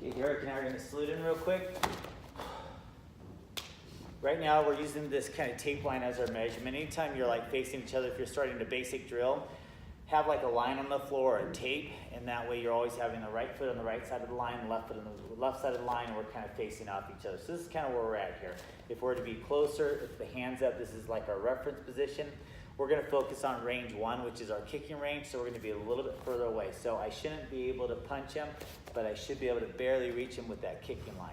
Okay, Derek and I are going to salute in real quick. Right now we're using this kind of tape line as our measurement. Anytime you're like facing each other, if you're starting a basic drill, have like a line on the floor or tape, and that way you're always having the right foot on the right side of the line, left foot on the left side of the line, and we're kind of facing off each other. So this is kind of where we're at here. If we're to be closer, if the hand's up, this is like our reference position. We're going to focus on range 1, which is our kicking range, so we're going to be a little bit further away. So I shouldn't be able to punch him, but I should be able to barely reach him with that kicking line.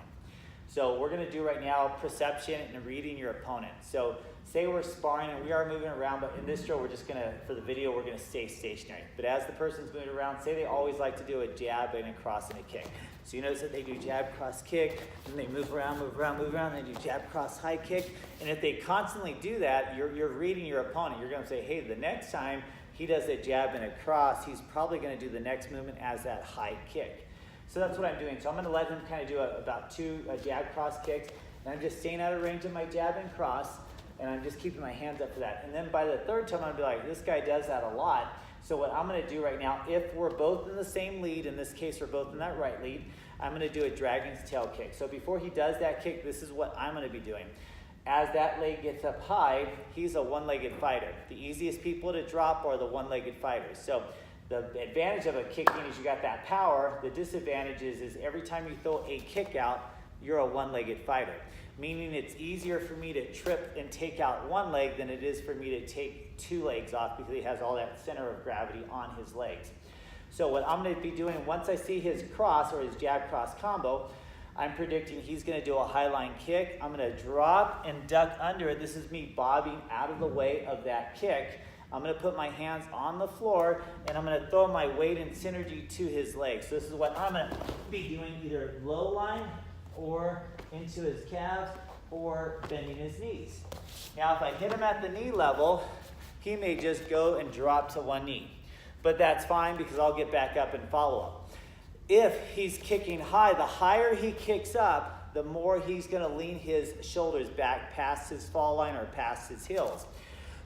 So we're going to do right now perception and reading your opponent. So say we're sparring and we are moving around, but in this drill we're just going to, for the video, we're going to stay stationary. But as the person's moving around, say they always like to do a jab and a cross and a kick. So you notice that they do jab, cross, kick, and they move around, they do jab, cross, high kick. And if they constantly do that, you're reading your opponent. You're going to say, hey, the next time he does a jab and a cross, he's probably going to do the next movement as that high kick. So that's what I'm doing. So I'm going to let him kind of do about 2 jab, cross, kicks. And I'm just staying out of range of my jab and cross. And I'm just keeping my hands up for that. And then by the third time, I'm going to be like, this guy does that a lot. So what I'm going to do right now, if we're both in the same lead, in this case, we're both in that right lead, I'm going to do a dragon's tail kick. So before he does that kick, this is what I'm going to be doing. As that leg gets up high, he's a one-legged fighter. The easiest people to drop are the one-legged fighters. So the advantage of a kicking is you got that power. The disadvantage is every time you throw a kick out, you're a one-legged fighter. Meaning it's easier for me to trip and take out one leg than it is for me to take 2 legs off because he has all that center of gravity on his legs. So what I'm going to be doing, once I see his cross or his jab cross combo, I'm predicting he's going to do a high line kick. I'm going to drop and duck under it. This is me bobbing out of the way of that kick. I'm going to put my hands on the floor, and I'm going to throw my weight and synergy to his legs. So this is what I'm going to be doing, either low line or into his calves or bending his knees. Now, if I hit him at the knee level, he may just go and drop to one knee. But that's fine because I'll get back up and follow up. If he's kicking high, the higher he kicks up, the more he's going to lean his shoulders back past his fall line or past his heels.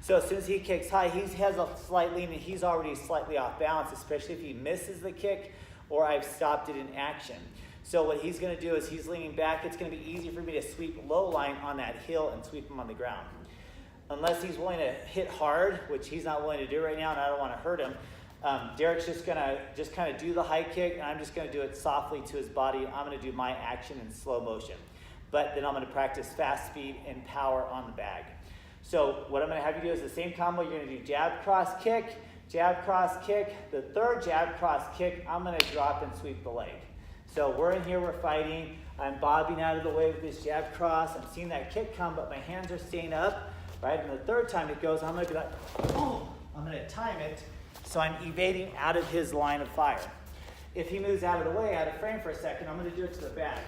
So as soon as he kicks high, he has a slight lean and he's already slightly off balance, especially if he misses the kick or I've stopped it in action. So what he's going to do is he's leaning back. It's going to be easy for me to sweep low line on that heel and sweep him on the ground. Unless he's willing to hit hard, which he's not willing to do right now, and I don't want to hurt him, Derek's just going to kind of do the high kick, and I'm just going to do it softly to his body. I'm going to do my action in slow motion. But then I'm going to practice fast speed and power on the bag. So what I'm going to have you do is the same combo. You're going to do jab, cross, kick, jab, cross, kick. The third jab, cross, kick, I'm going to drop and sweep the leg. So we're in here, we're fighting. I'm bobbing out of the way with this jab cross. I'm seeing that kick come, but my hands are staying up, right? And the third time it goes, I'm going to be like, oh, I'm going to time it. So I'm evading out of his line of fire. If he moves out of the way, out of frame for a second, I'm going to do it to the back.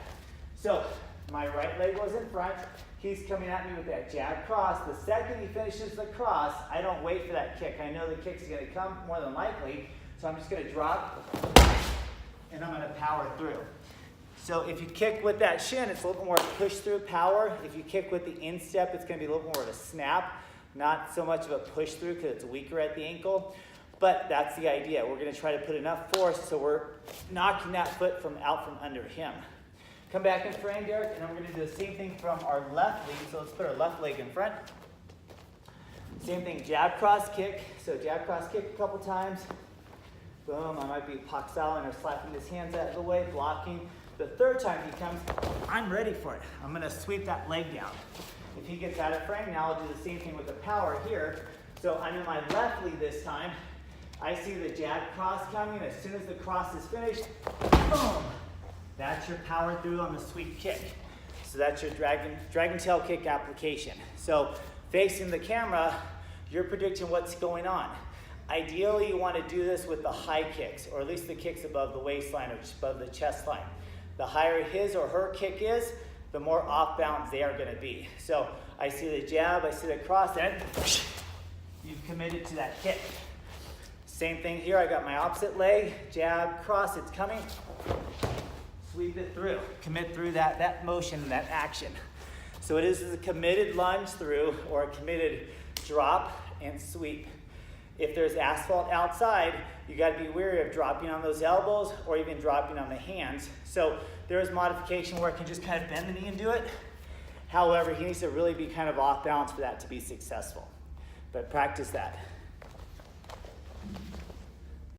So my right leg goes in front. He's coming at me with that jab cross. The second he finishes the cross, I don't wait for that kick. I know the kick's going to come more than likely. So I'm just going to drop and I'm going to power through. So if you kick with that shin, it's a little bit more push through power. If you kick with the instep, it's going to be a little more of a snap, not so much of a push through because it's weaker at the ankle. But that's the idea. We're going to try to put enough force so we're knocking that foot out from under him. Come back in frame, Derek, and then we're going to do the same thing from our left leg. So let's put our left leg in front. Same thing, jab, cross, kick. So jab, cross, kick a couple times. Boom, I might be paksaling or slapping his hands out of the way, blocking. The third time he comes, I'm ready for it. I'm going to sweep that leg down. If he gets out of frame, now I'll do the same thing with the power here. So I'm in my left lead this time. I see the jab cross coming. As soon as the cross is finished, boom. That's your power through on the sweep kick. So that's your dragon tail kick application. So facing the camera, you're predicting what's going on. Ideally, you want to do this with the high kicks, or at least the kicks above the waistline or above the chest line. The higher his or her kick is, the more off balance they are going to be. So I see the jab, I see the cross, and you've committed to that kick. Same thing here, I got my opposite leg, jab, cross, it's coming. Sweep it through, commit through that motion, that action. So it is a committed lunge through or a committed drop and sweep. If there's asphalt outside, you got to be wary of dropping on those elbows or even dropping on the hands. So there is modification where I can just kind of bend the knee and do it. However, he needs to really be kind of off balance for that to be successful. But practice that.